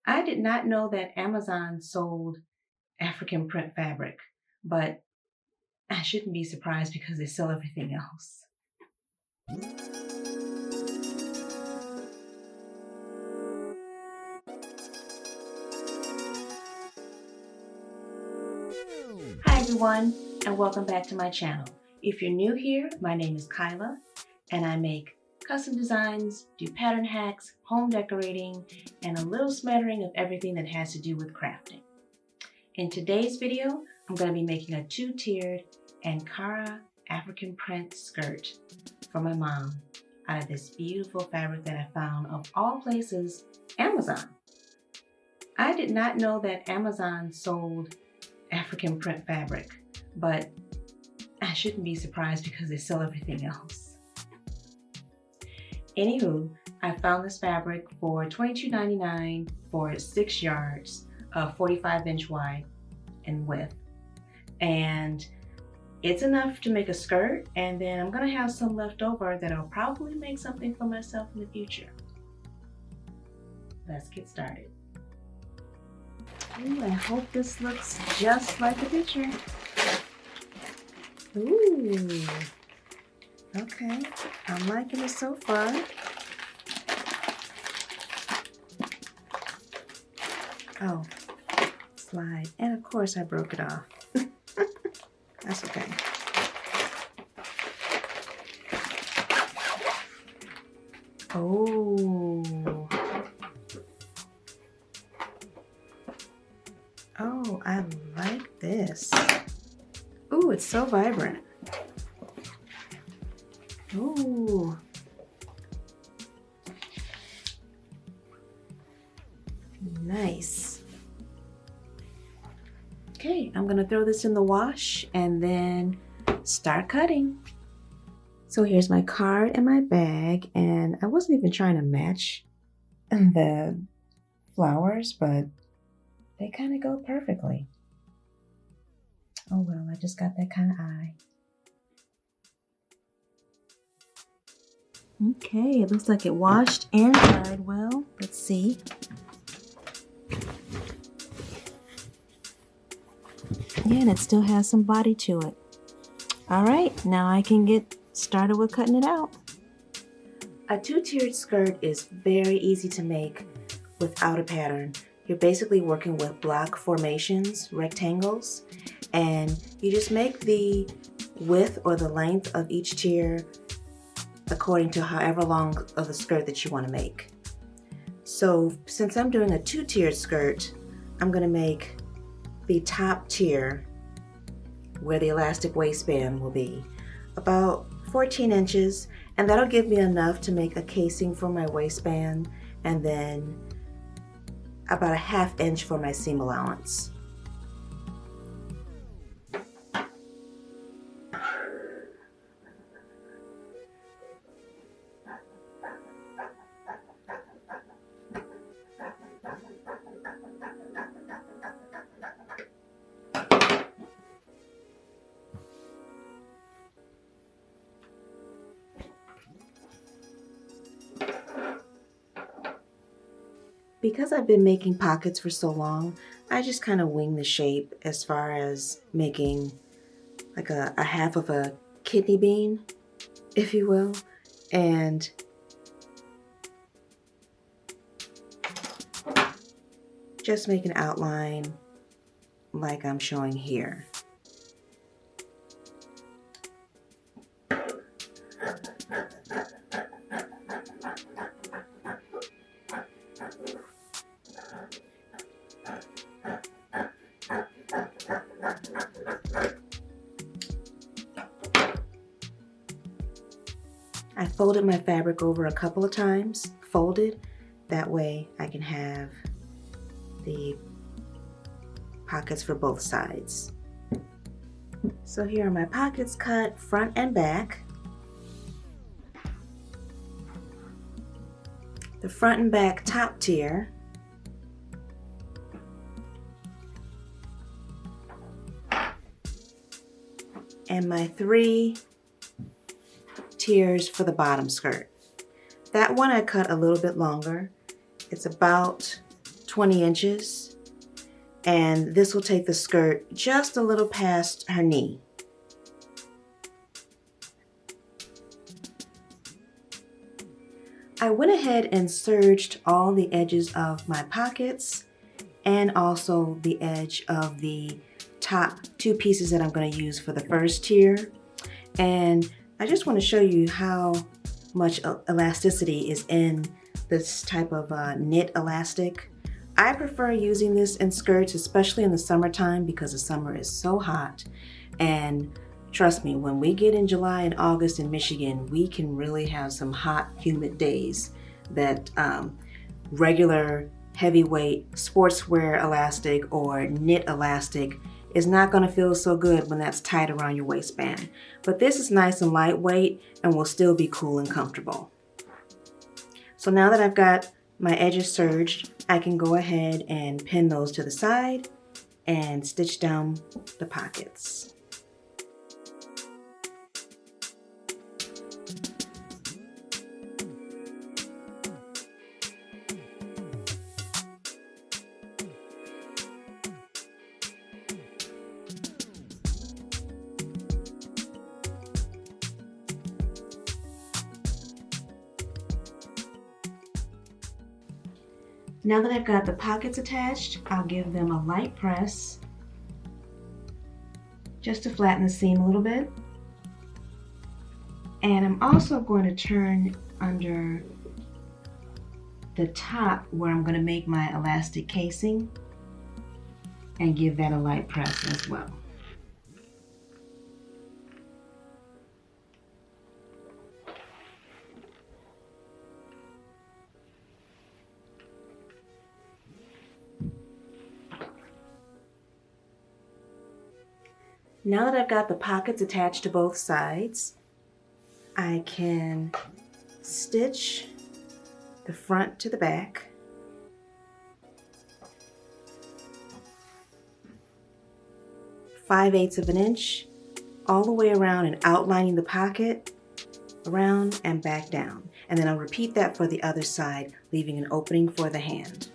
I did not know that Amazon sold African print fabric, but I shouldn't be surprised because they sell everything else. Hi everyone, and welcome back to my channel. If you're new here, my name is Kyla, and I make custom designs, do pattern hacks, home decorating, and a little smattering of everything that has to do with crafting. In today's video, I'm going to be making a two-tiered Ankara African print skirt for my mom out of this beautiful fabric that I found, of all places, Amazon. I did not know that Amazon sold African print fabric, but I shouldn't be surprised because they sell everything else. Anywho, I found this fabric for $22.99 for 6 yards, 45-inch wide in width, and it's enough to make a skirt, and then I'm gonna have some left over that I'll probably make something for myself in the future. Let's get started. Ooh, I hope this looks just like the picture. Ooh, okay, I'm liking it so far. Oh, slide, and of course I broke it off. That's okay. Oh. Oh, I like this. Ooh, it's so vibrant. Ooh. Nice. Okay, I'm gonna throw this in the wash and then start cutting. So here's my card and my bag, and I wasn't even trying to match the flowers, but they kind of go perfectly. Oh well, I just got that kind of eye. Okay, it looks like it washed and dried well. Let's see. Yeah, and it still has some body to it. All right, now I can get started with cutting it out. A two-tiered skirt is very easy to make without a pattern. You're basically working with block formations, rectangles, and you just make the width or the length of each tier according to however long of the skirt that you want to make. So since I'm doing a two-tiered skirt, I'm going to make the top tier, where the elastic waistband will be, about 14 inches, and that'll give me enough to make a casing for my waistband, and then about a 1/2 inch for my seam allowance. Because I've been making pockets for so long, I just kind of wing the shape as far as making like a 1/2 of a kidney bean, if you will, and just make an outline like I'm showing here. I folded my fabric over a couple of times, folded, that way I can have the pockets for both sides. So here are my pockets cut front and back. The front and back top tier, and my 3 tiers for the bottom skirt. That one I cut a little bit longer. It's about 20 inches, and this will take the skirt just a little past her knee. I went ahead and serged all the edges of my pockets and also the edge of the top two pieces that I'm going to use for the first tier. And I just want to show you how much elasticity is in this type of knit elastic. I prefer using this in skirts, especially in the summertime, because the summer is so hot. And trust me, when we get in July and August in Michigan, we can really have some hot, humid days that regular heavyweight sportswear elastic or knit elastic is not going to feel so good when that's tight around your waistband. But this is nice and lightweight and will still be cool and comfortable. So now that I've got my edges serged, I can go ahead and pin those to the side and stitch down the pockets. Now that I've got the pockets attached, I'll give them a light press just to flatten the seam a little bit. And I'm also going to turn under the top where I'm going to make my elastic casing and give that a light press as well. Now that I've got the pockets attached to both sides, I can stitch the front to the back. Five-eighths of an inch all the way around and outlining the pocket around and back down. And then I'll repeat that for the other side, leaving an opening for the hand.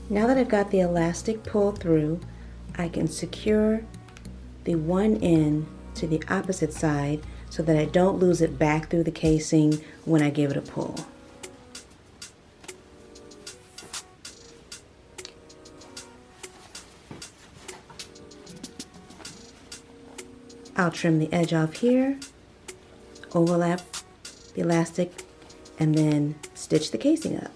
Now that I've got the elastic pulled through, I can secure the one end to the opposite side so that I don't lose it back through the casing when I give it a pull. I'll trim the edge off here, overlap the elastic, and then stitch the casing up.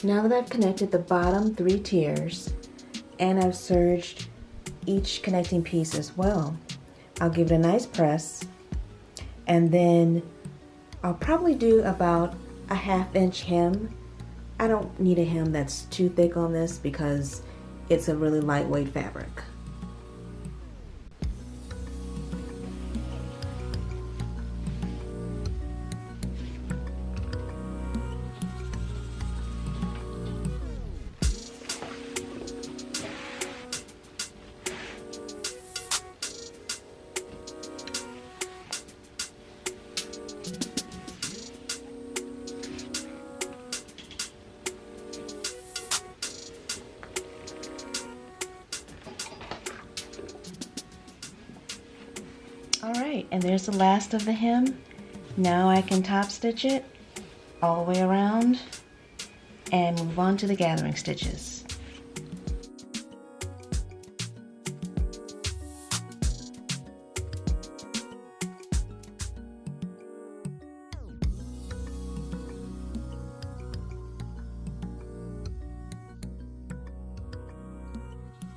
Now that I've connected the bottom 3 tiers and I've serged each connecting piece as well, I'll give it a nice press, and then I'll probably do about a 1/2 inch hem. I don't need a hem that's too thick on this because it's a really lightweight fabric. Alright, and there's the last of the hem. Now I can top stitch it all the way around and move on to the gathering stitches.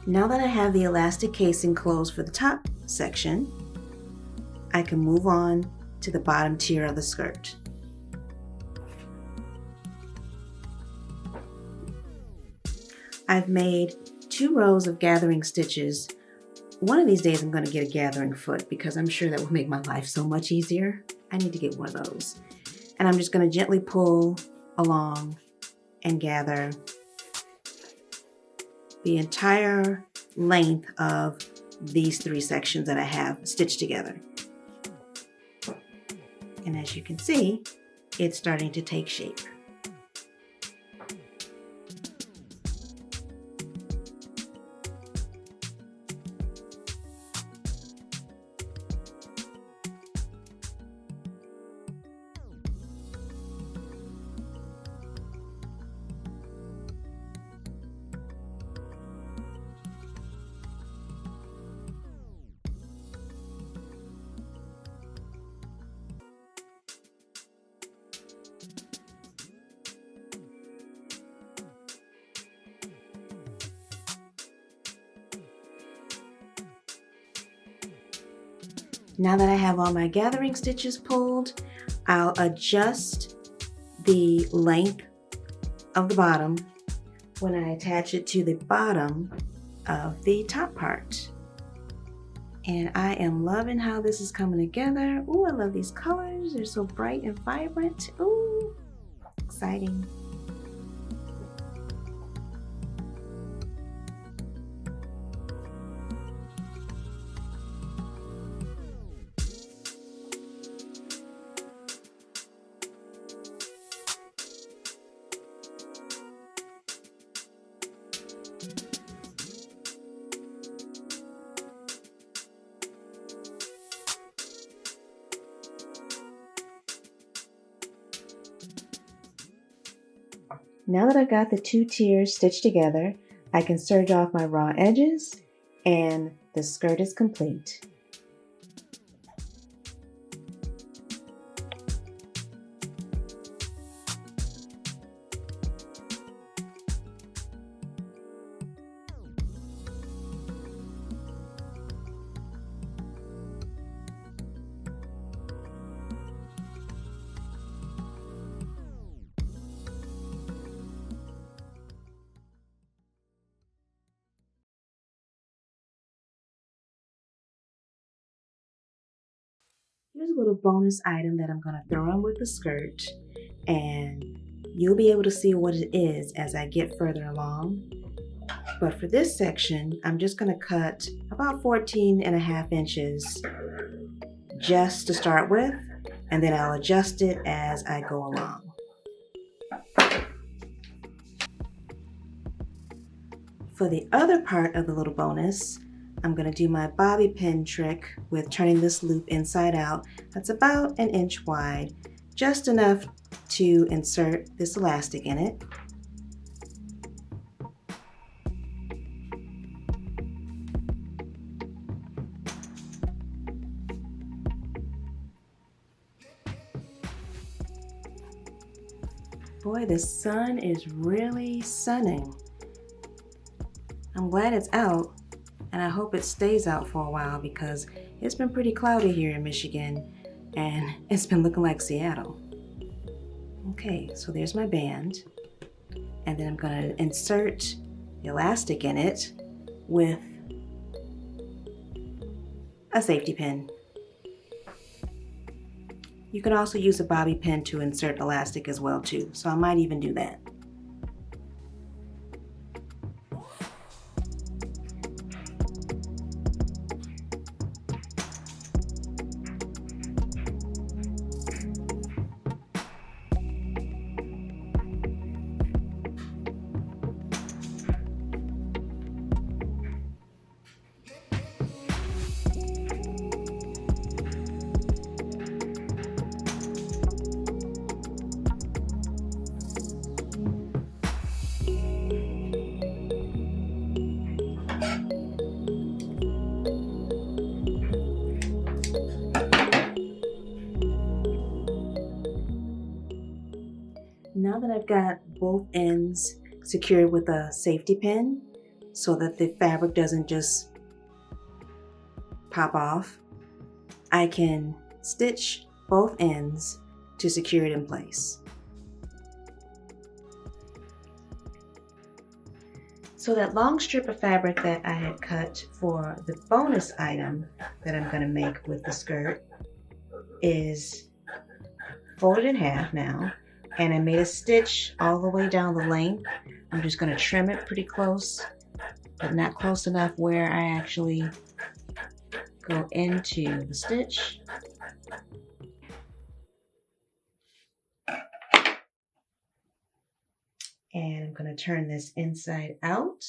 Now that I have the elastic casing closed for the top section, I can move on to the bottom tier of the skirt. I've made 2 rows of gathering stitches. One of these days I'm going to get a gathering foot because I'm sure that will make my life so much easier. I need to get one of those. And I'm just going to gently pull along and gather the entire length of these 3 sections that I have stitched together. And as you can see, it's starting to take shape. Now that I have all my gathering stitches pulled, I'll adjust the length of the bottom when I attach it to the bottom of the top part. And I am loving how this is coming together. Ooh, I love these colors. They're so bright and vibrant. Ooh, exciting. Now that I've got the 2 tiers stitched together, I can serge off my raw edges and the skirt is complete. Here's a little bonus item that I'm going to throw on with the skirt, and you'll be able to see what it is as I get further along. But for this section, I'm just going to cut about 14.5 inches just to start with, and then I'll adjust it as I go along. For the other part of the little bonus, I'm going to do my bobby pin trick with turning this loop inside out. That's about 1 inch wide, just enough to insert this elastic in it. Boy, the sun is really sunning. I'm glad it's out, and I hope it stays out for a while because it's been pretty cloudy here in Michigan, and it's been looking like Seattle. Okay, so there's my band, and then I'm gonna insert the elastic in it with a safety pin. You can also use a bobby pin to insert elastic as well too, so I might even do that. Now that I've got both ends secured with a safety pin so that the fabric doesn't just pop off, I can stitch both ends to secure it in place. So that long strip of fabric that I had cut for the bonus item that I'm going to make with the skirt is folded in half now, and I made a stitch all the way down the length. I'm just going to trim it pretty close, but not close enough where I actually go into the stitch. And I'm going to turn this inside out.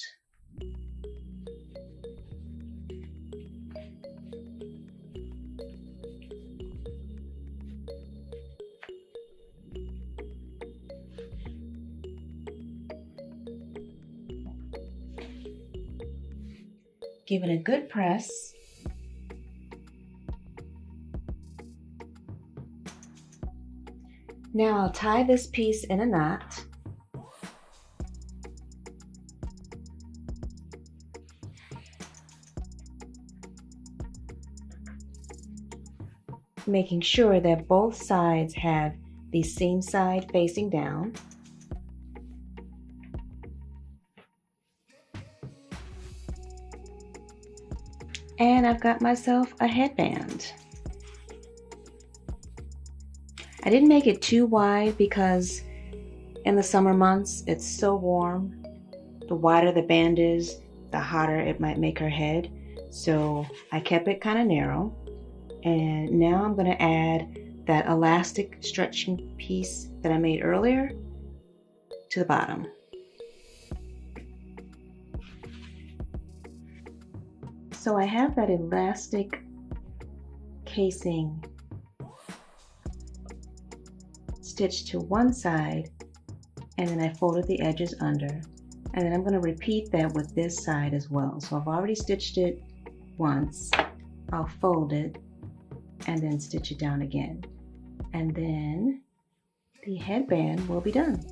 Give it a good press. Now I'll tie this piece in a knot. Making sure that both sides have the seam side facing down. And I've got myself a headband. I didn't make it too wide because in the summer months it's so warm. The wider the band is, the hotter it might make her head. So I kept it kind of narrow. And now I'm going to add that elastic stretching piece that I made earlier to the bottom. So I have that elastic casing stitched to one side, and then I folded the edges under. And then I'm going to repeat that with this side as well. So I've already stitched it once. I'll fold it and then stitch it down again. And then the headband will be done.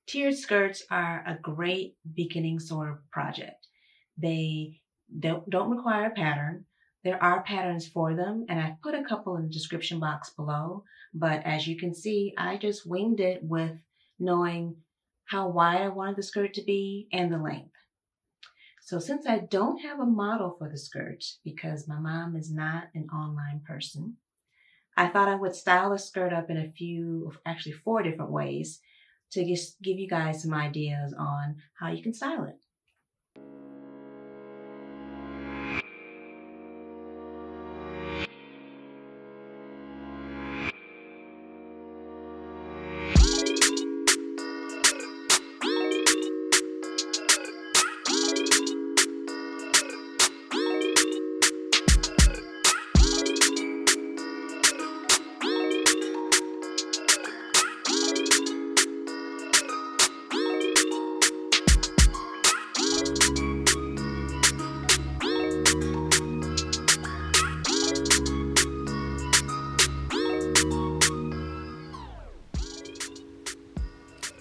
Tiered skirts are a great beginning sort of project. They don't require a pattern. There are patterns for them, and I've put a couple in the description box below, but as you can see, I just winged it with knowing how wide I wanted the skirt to be and the length. So since I don't have a model for the skirt, because my mom is not an online person, I thought I would style the skirt up in actually 4 different ways to just give you guys some ideas on how you can style it.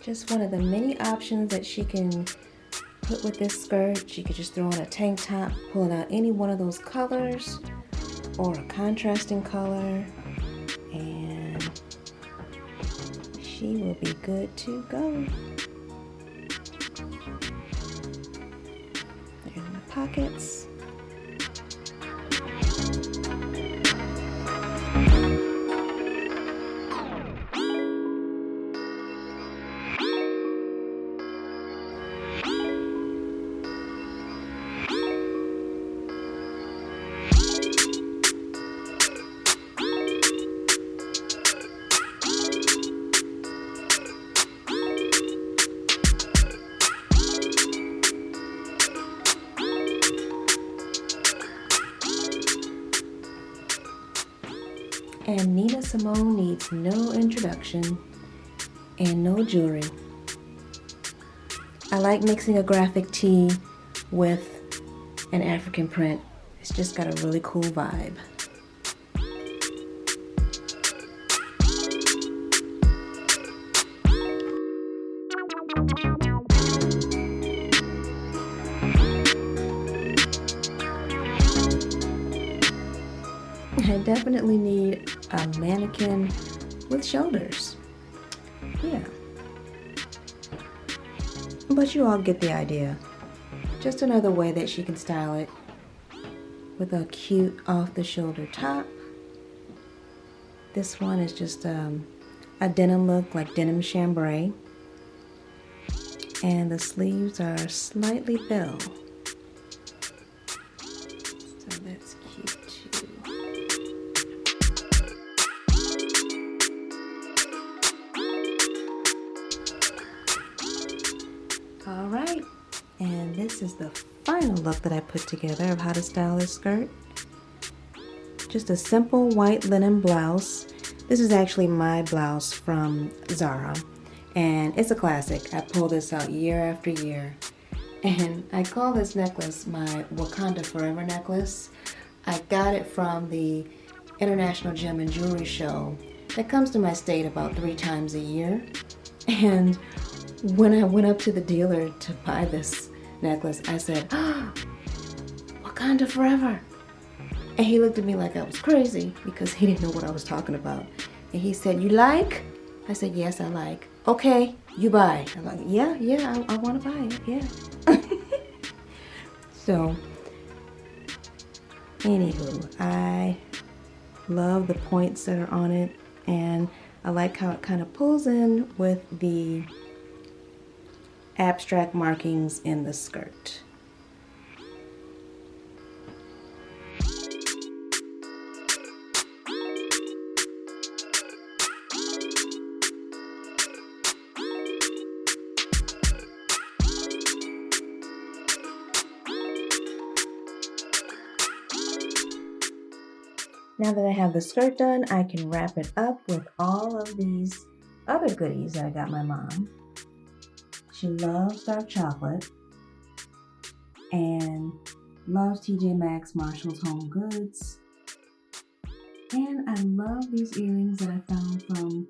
Just one of the many options that she can put with this skirt. She could just throw on a tank top, pulling out any one of those colors or a contrasting color, and she will be good to go. There in the pockets. And Nina Simone needs no introduction and no jewelry. I like mixing a graphic tee with an African print. It's just got a really cool vibe. I definitely need a mannequin with shoulders. Yeah. But you all get the idea. Just another way that she can style it with a cute off-the-shoulder top. This one is just a denim look, like denim chambray. And the sleeves are slightly filled. So that's cute too. All right, and this is the final look that I put together of how to style this skirt. Just a simple white linen blouse. This is actually my blouse from Zara, and it's a classic. I pull this out year after year, and I call this necklace my Wakanda Forever necklace. I got it from the International Gem and Jewelry Show that comes to my state about 3 times a year, and when I went up to the dealer to buy this necklace, I said, "Ah, Wakanda Forever." And he looked at me like I was crazy because he didn't know what I was talking about. And he said, "You like?" I said, "Yes, I like." "Okay, you buy." I'm like, yeah, I want to buy it, yeah. So, anywho, I love the points that are on it, and I like how it kind of pulls in with the abstract markings in the skirt. Now that I have the skirt done, I can wrap it up with all of these other goodies that I got my mom. She loves dark chocolate and loves TJ Maxx, Marshall's Home Goods. And I love these earrings that I found from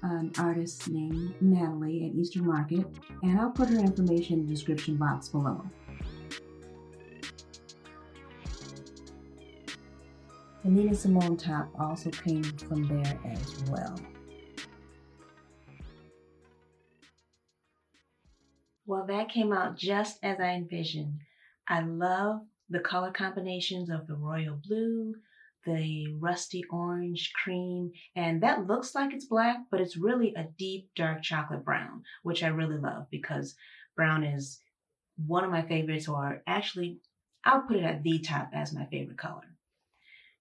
an artist named Natalie at Eastern Market. And I'll put her information in the description box below. The Nina Simone top also came from there as well. Well, that came out just as I envisioned. I love the color combinations of the royal blue, the rusty orange cream, and that looks like it's black, but it's really a deep dark chocolate brown, which I really love because brown is one of my favorites, or actually I'll put it at the top as my favorite color.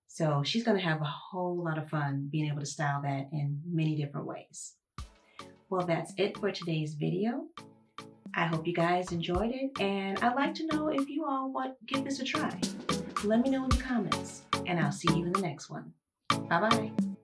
So she's going to have a whole lot of fun being able to style that in many different ways. Well, that's it for today's video. I hope you guys enjoyed it, and I'd like to know if you all want to give this a try. Let me know in the comments, and I'll see you in the next one. Bye-bye.